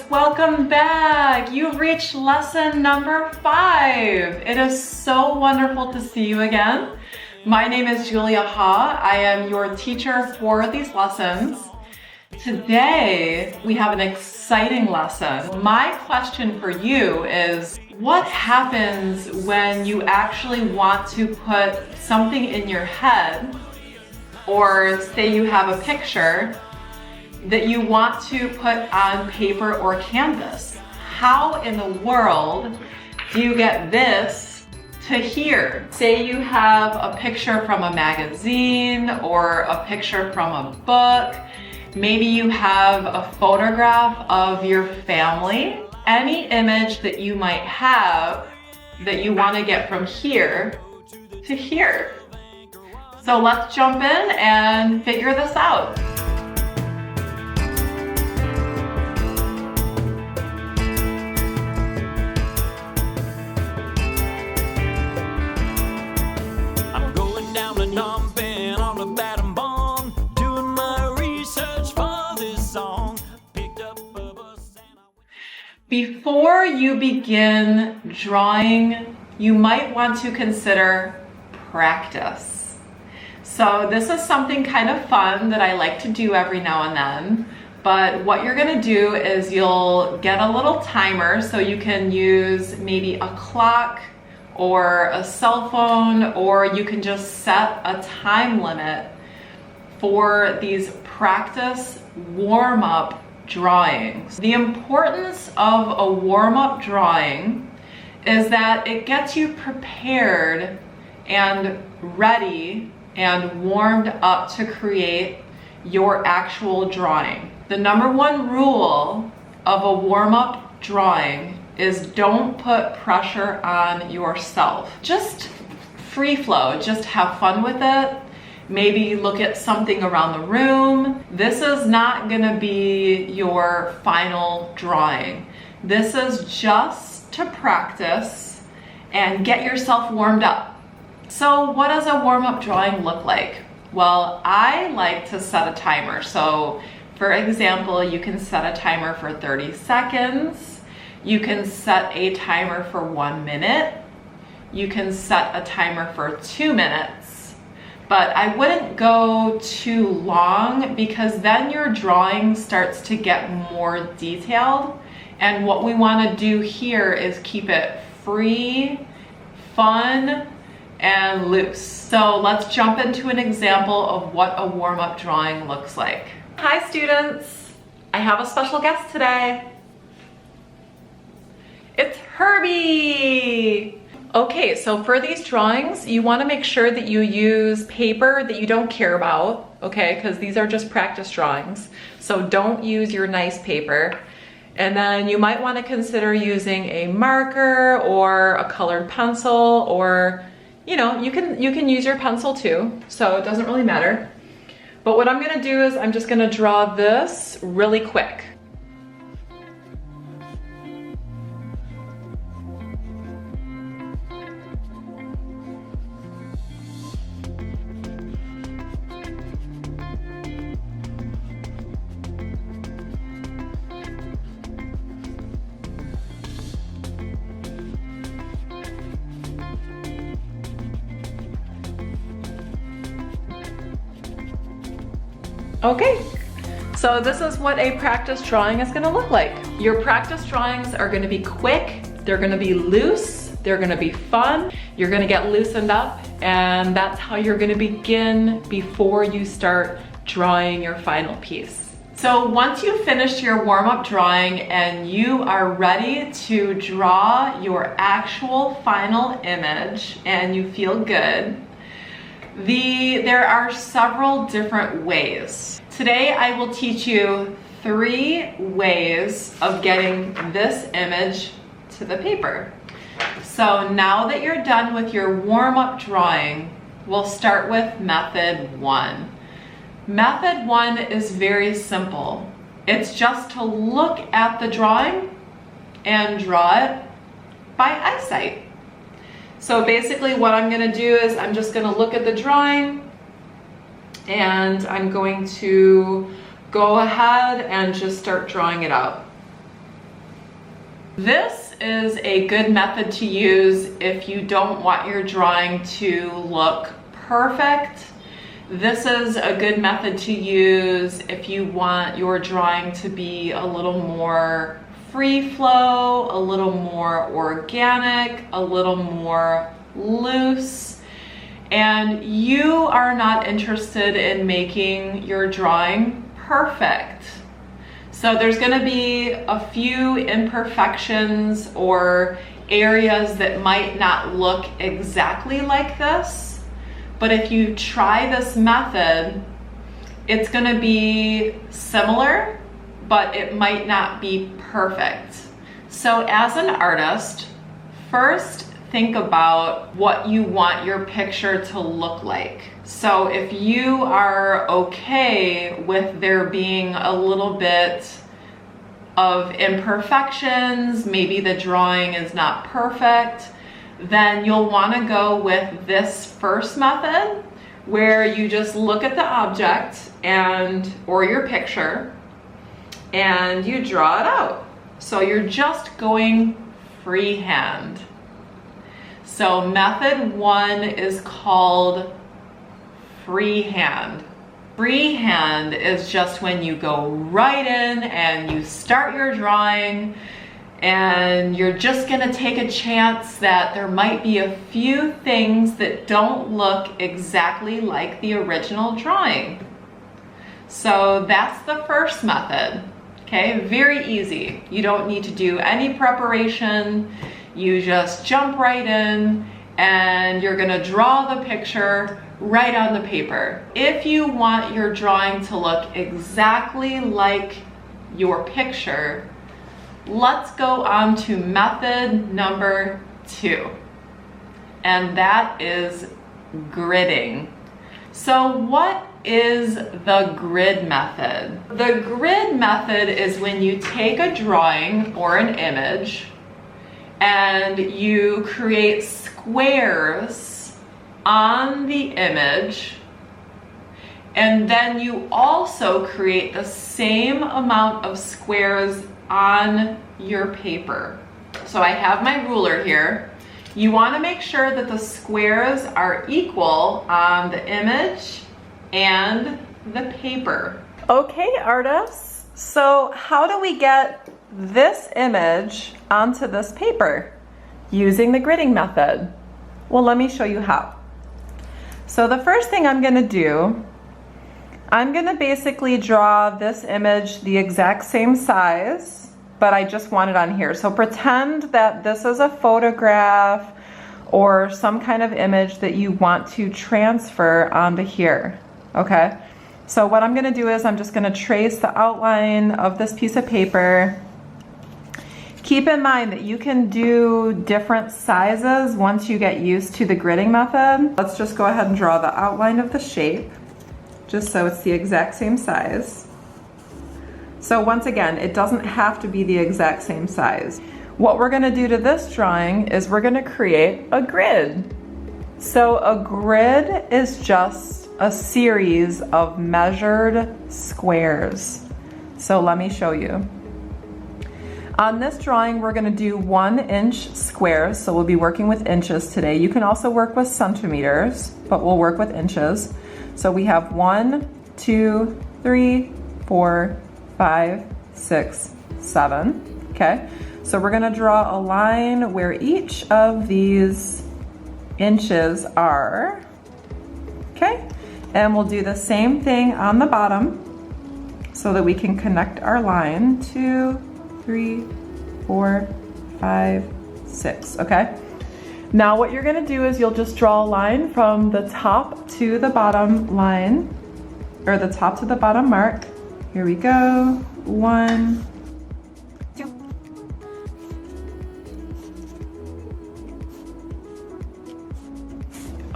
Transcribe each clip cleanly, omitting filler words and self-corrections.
welcome back. You've reached lesson number 5. It is so wonderful to see you again. My name is Julia Ha. I am your teacher for these lessons. Today, we have an exciting lesson. My question for you is, what happens when you actually want to put something in your head, or say you have a picture that you want to put on paper or canvas? How in the world do you get this to here? Say you have a picture from a magazine or a picture from a book. Maybe you have a photograph of your family. Any image that you might have that you want to get from here to here. So let's jump in and figure this out. Before you begin drawing, you might want to consider practice. So this is something kind of fun that I like to do every now and then. But what you're gonna do is you'll get a little timer, so you can use maybe a clock or a cell phone, or you can just set a time limit for these practice warm-up drawings. The importance of a warm-up drawing is that it gets you prepared and ready and warmed up to create your actual drawing. The number one rule of a warm-up drawing is don't put pressure on yourself. Just free flow, just have fun with it. Maybe look at something around the room. This is not gonna be your final drawing. This is just to practice and get yourself warmed up. So what does a warm-up drawing look like? Well, I like to set a timer. So for example, you can set a timer for 30 seconds. You can set a timer for 1 minute. You can set a timer for 2 minutes. But I wouldn't go too long, because then your drawing starts to get more detailed. And what we want to do here is keep it free, fun, and loose. So let's jump into an example of what a warm-up drawing looks like. Hi students, I have a special guest today. It's Herbie! Okay, so for these drawings, you want to make sure that you use paper that you don't care about, okay? Because these are just practice drawings. So don't use your nice paper. And then you might want to consider using a marker or a colored pencil, or, you know, you can use your pencil too, so it doesn't really matter. But what I'm going to do is I'm just going to draw this really quick. Okay, so this is what a practice drawing is gonna look like. Your practice drawings are gonna be quick, they're gonna be loose, they're gonna be fun, you're gonna get loosened up, and that's how you're gonna begin before you start drawing your final piece. So once you've finished your warm-up drawing and you are ready to draw your actual final image and you feel good, there are several different ways. Today I will teach you 3 ways of getting this image to the paper. So now that you're done with your warm-up drawing, we'll start with method 1. Method 1 is very simple. It's just to look at the drawing and draw it by eyesight. So basically what I'm gonna do is I'm just gonna look at the drawing and I'm going to go ahead and just start drawing it out. This is a good method to use if you don't want your drawing to look perfect. This is a good method to use if you want your drawing to be a little more free flow, a little more organic, a little more loose, and you are not interested in making your drawing perfect. So there's going to be a few imperfections or areas that might not look exactly like this. But if you try this method, it's going to be similar, but it might not be perfect. So as an artist, first think about what you want your picture to look like. So if you are okay with there being a little bit of imperfections, maybe the drawing is not perfect, then you'll want to go with this first method where you just look at the object or your picture and you draw it out. So you're just going freehand. So method 1 is called freehand. Freehand is just when you go right in and you start your drawing, and you're just gonna take a chance that there might be a few things that don't look exactly like the original drawing. So that's the first method, okay? Very easy. You don't need to do any preparation. You just jump right in and you're gonna draw the picture right on the paper. If you want your drawing to look exactly like your picture, let's go on to method number 2, and that is gridding. So what is the grid method? The grid method is when you take a drawing or an image and you create squares on the image, and then you also create the same amount of squares on your paper. So I have my ruler here. You want to make sure that the squares are equal on the image and the paper. Okay, artists, so how do we get this image onto this paper using the gridding method? Well, let me show you how. So the first thing I'm going to do, I'm going to basically draw this image the exact same size, but I just want it on here. So pretend that this is a photograph or some kind of image that you want to transfer onto here. Okay, so what I'm going to do is I'm just going to trace the outline of this piece of paper. Keep in mind that you can do different sizes once you get used to the gridding method. Let's just go ahead and draw the outline of the shape, just so it's the exact same size. So once again, it doesn't have to be the exact same size. What we're gonna do to this drawing is we're gonna create a grid. So a grid is just a series of measured squares. So let me show you. On this drawing, we're gonna do 1-inch squares, so we'll be working with inches today. You can also work with centimeters, but we'll work with inches. So we have 1, 2, 3, 4, 5, 6, 7, okay? So we're gonna draw a line where each of these inches are, okay? And we'll do the same thing on the bottom so that we can connect our line. 2, 3, 4, 5, 6, okay? Now what you're gonna do is you'll just draw a line from the top to the bottom line, or the top to the bottom mark. Here we go, 1, 2.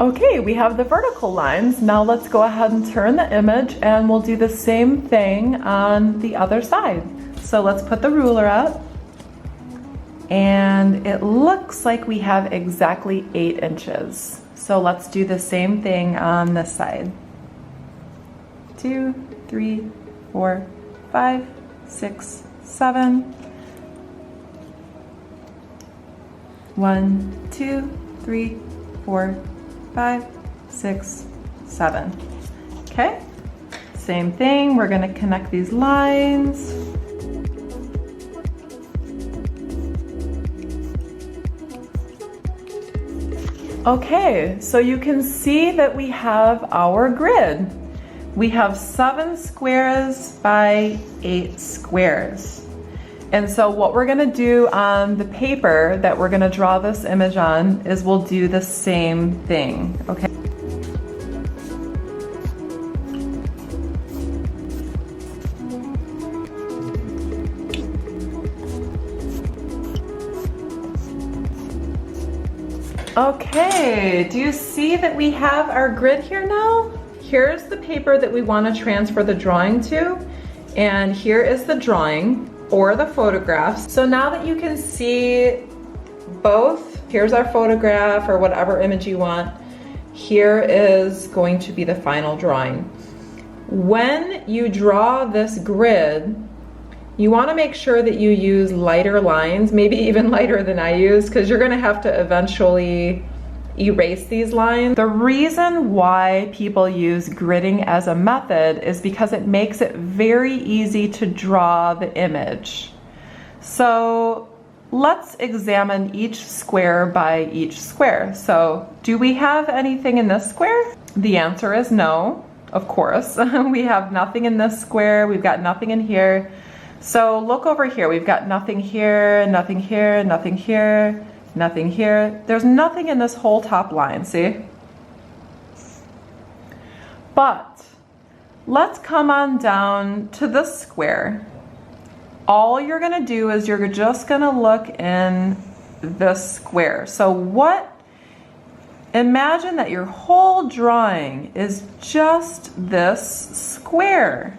Okay, we have the vertical lines. Now let's go ahead and turn the image and we'll do the same thing on the other side. So let's put the ruler up, and it looks like we have exactly 8 inches. So let's do the same thing on this side. 2, 3, 4, 5, 6, 7. 1, 2, 3, 4, 5, 6, 7. Okay, same thing, we're gonna connect these lines. Okay, so you can see that we have our grid. We have 7 squares by 8 squares. And so what we're gonna do on the paper that we're gonna draw this image on is we'll do the same thing, okay? Okay, do you see that we have our grid here now? Here's the paper that we want to transfer the drawing to, and here is the drawing or the photographs. So now that you can see both, here's our photograph or whatever image you want, here is going to be the final drawing. When you draw this grid, you want to make sure that you use lighter lines, maybe even lighter than I use, because you're going to have to eventually erase these lines. The reason why people use gridding as a method is because it makes it very easy to draw the image. So let's examine each square by each square. So do we have anything in this square? The answer is no, of course. We have nothing in this square, we've got nothing in here. So look over here, we've got nothing here, nothing here, nothing here, nothing here. There's nothing in this whole top line, see? But let's come on down to this square. All you're gonna do is you're just gonna look in this square. So imagine that your whole drawing is just this square.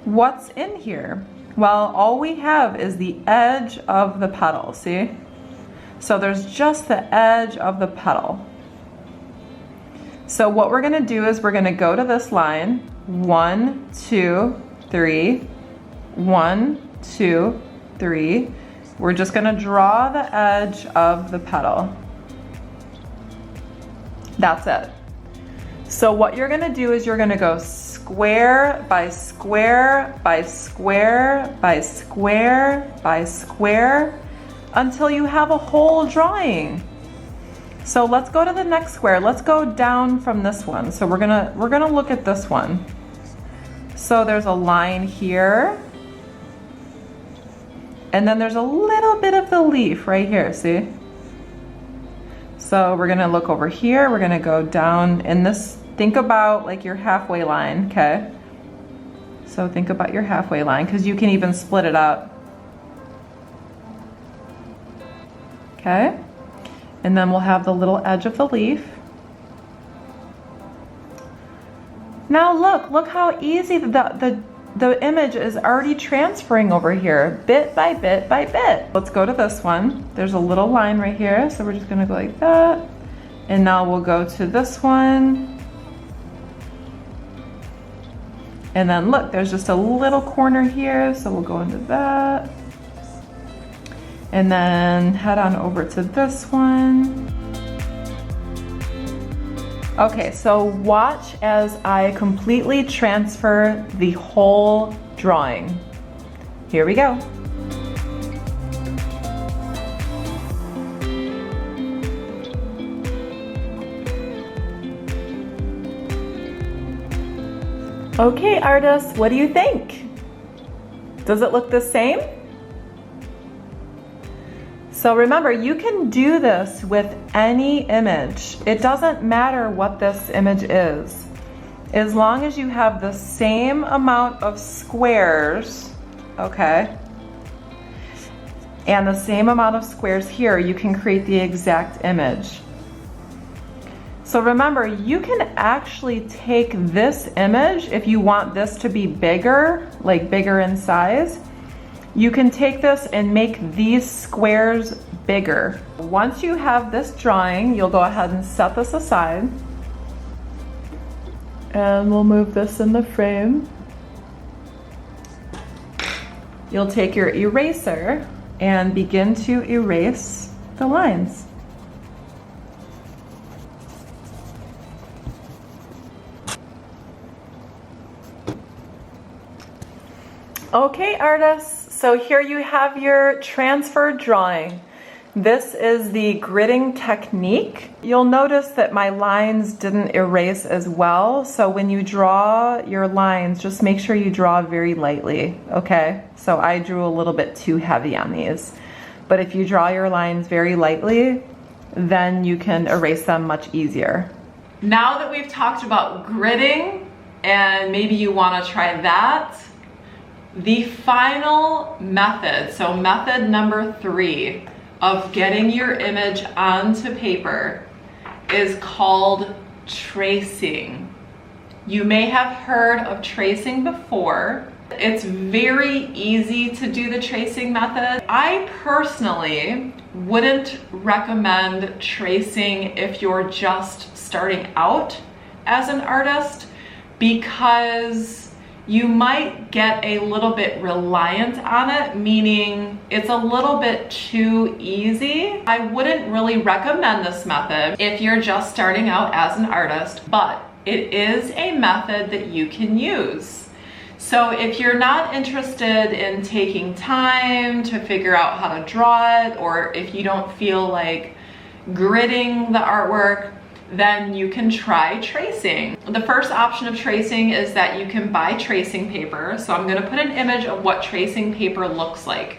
What's in here? Well, all we have is the edge of the petal, see? So there's just the edge of the petal. So what we're gonna do is we're gonna go to this line, 1, 2, 3, 1, 2, 3. We're just gonna draw the edge of the petal. That's it. So what you're gonna do is you're gonna go square by square by square by square by square until you have a whole drawing. So let's go to the next square. Let's go down from this one. So we're gonna look at this one. So there's a line here, and then there's a little bit of the leaf right here, see? So we're gonna look over here, we're gonna go down in this. Think about like your halfway line, okay? So think about your halfway line, because you can even split it up. Okay? And then we'll have the little edge of the leaf. Now look how easy the image is already transferring over here, bit by bit by bit. Let's go to this one. There's a little line right here, so we're just gonna go like that. And now we'll go to this one. And then look, there's just a little corner here, so we'll go into that. And then head on over to this one. Okay, so watch as I completely transfer the whole drawing. Here we go. Okay, artists, what do you think? Does it look the same? So remember, you can do this with any image. It doesn't matter what this image is. As long as you have the same amount of squares, okay, and the same amount of squares here, you can create the exact image. So remember, you can actually take this image, if you want this to be bigger, like bigger in size, you can take this and make these squares bigger. Once you have this drawing, you'll go ahead and set this aside. And we'll move this in the frame. You'll take your eraser and begin to erase the lines. Okay, artists, so here you have your transfer drawing. This is the gridding technique. You'll notice that my lines didn't erase as well, so when you draw your lines, just make sure you draw very lightly, okay? So I drew a little bit too heavy on these. But if you draw your lines very lightly, then you can erase them much easier. Now that we've talked about gridding, and maybe you want to try that, the final method, so method number 3 of getting your image onto paper is called tracing. You may have heard of tracing before. It's very easy to do the tracing method. I personally wouldn't recommend tracing if you're just starting out as an artist, because you might get a little bit reliant on it, meaning it's a little bit too easy. I wouldn't really recommend this method if you're just starting out as an artist, but it is a method that you can use. So if you're not interested in taking time to figure out how to draw it, or if you don't feel like gridding the artwork, then you can try tracing. The first option of tracing is that you can buy tracing paper. So I'm gonna put an image of what tracing paper looks like.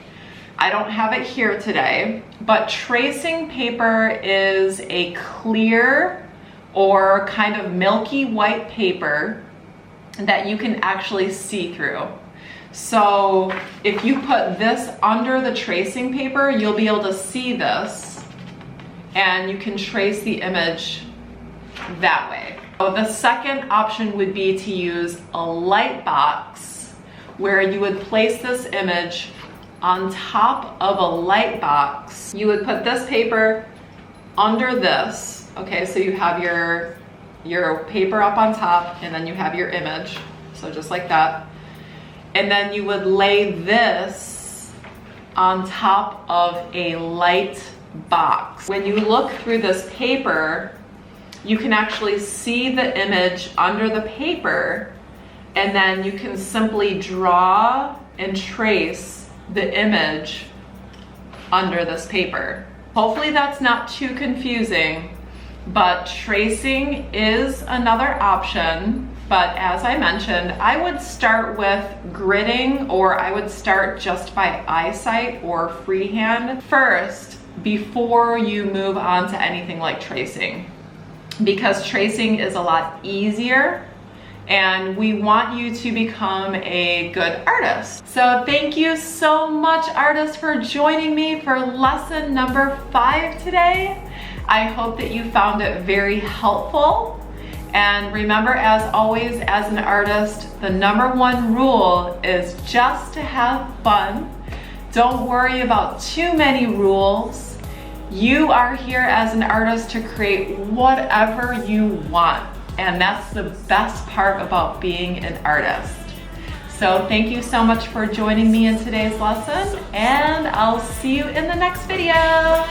I don't have it here today, but tracing paper is a clear or kind of milky white paper that you can actually see through. So if you put this under the tracing paper, you'll be able to see this and you can trace the image that way. So the second option would be to use a light box, where you would place this image on top of a light box. You would put this paper under this, okay, so you have your paper up on top and then you have your image, so just like that. And then you would lay this on top of a light box. When you look through this paper, you can actually see the image under the paper, and then you can simply draw and trace the image under this paper. Hopefully that's not too confusing, but tracing is another option. But as I mentioned, I would start with gridding, or I would start just by eyesight or freehand first before you move on to anything like tracing, because tracing is a lot easier and we want you to become a good artist. So thank you so much, artists, for joining me for lesson number 5 today. I hope that you found it very helpful. And remember, as always, as an artist, the #1 rule is just to have fun. Don't worry about too many rules. You are here as an artist to create whatever you want. And that's the best part about being an artist. So thank you so much for joining me in today's lesson, and I'll see you in the next video.